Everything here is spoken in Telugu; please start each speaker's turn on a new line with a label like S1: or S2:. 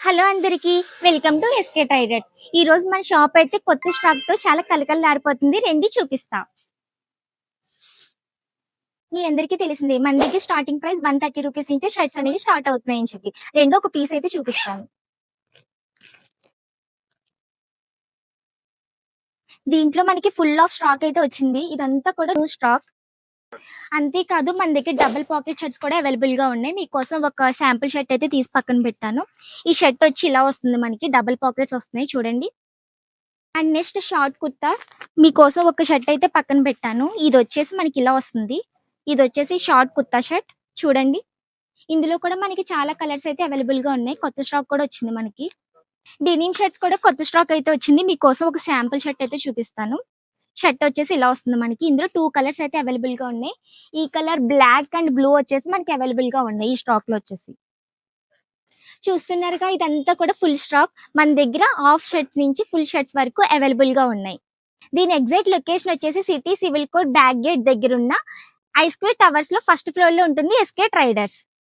S1: హలో అందరికి వెల్కమ్ టు ఎస్కే టైలర్. ఈ రోజు మన షాప్ అయితే కొత్త స్టాక్ తో చాలా కలకలలాడిపోతుంది. రండి చూపిస్తా. మీ అందరికీ తెలిసిందే మన దగ్గర స్టార్టింగ్ ప్రైస్ 130 రూపీస్ నుంచి షర్ట్స్ అనేవి స్టార్ట్ అవుతున్నాయని చెప్పి రెండో ఒక పీస్ అయితే చూపిస్తాను. దీంట్లో మనకి ఫుల్ ఆఫ్ స్టాక్ అయితే వచ్చింది. ఇదంతా కూడా న్యూ స్టాక్. అంతేకాదు మన దగ్గర డబుల్ పాకెట్ షర్ట్స్ కూడా అవైలబుల్ గా ఉన్నాయి. మీకోసం ఒక శాంపుల్ షర్ట్ అయితే తీసి పక్కన పెట్టాను. ఈ షర్ట్ వచ్చి ఇలా వస్తుంది, మనకి డబుల్ పాకెట్స్ వస్తున్నాయి చూడండి. అండ్ నెక్స్ట్ షార్ట్ కుర్తాస్ మీకోసం ఒక షర్ట్ అయితే పక్కన పెట్టాను. ఇది వచ్చేసి మనకి ఇలా వస్తుంది. ఇది వచ్చేసి షార్ట్ కుర్తా షర్ట్ చూడండి. ఇందులో కూడా మనకి చాలా కలర్స్ అయితే అవైలబుల్ గా ఉన్నాయి. కొత్త స్టాక్ కూడా వచ్చింది మనకి. డెనిమ్ షర్ట్స్ కూడా కొత్త స్టాక్ అయితే వచ్చింది. మీకోసం ఒక శాంపుల్ షర్ట్ అయితే చూపిస్తాను. షర్ట్ వచ్చేసి ఇలా వస్తుంది మనకి. ఇందులో 2 కలర్స్ అయితే అవైలబుల్ గా ఉన్నాయి. ఈ కలర్ బ్లాక్ అండ్ బ్లూ వచ్చేసి మనకి అవైలబుల్ గా ఉన్నాయి ఈ స్టాక్ లో వచ్చేసి. చూస్తున్నారుగా, ఇదంతా కూడా ఫుల్ స్టాక్. మన దగ్గర హాఫ్ షర్ట్స్ నుంచి ఫుల్ షర్ట్స్ వరకు అవైలబుల్ గా ఉన్నాయి. దీని ఎగ్జాక్ట్ లొకేషన్ వచ్చేసి city civil code back gate దగ్గర ఉన్న ఐ స్క్వేర్ టవర్స్ లో ఫస్ట్ ఫ్లోర్ లో ఉంటుంది ఎస్కే ట్రైడర్స్.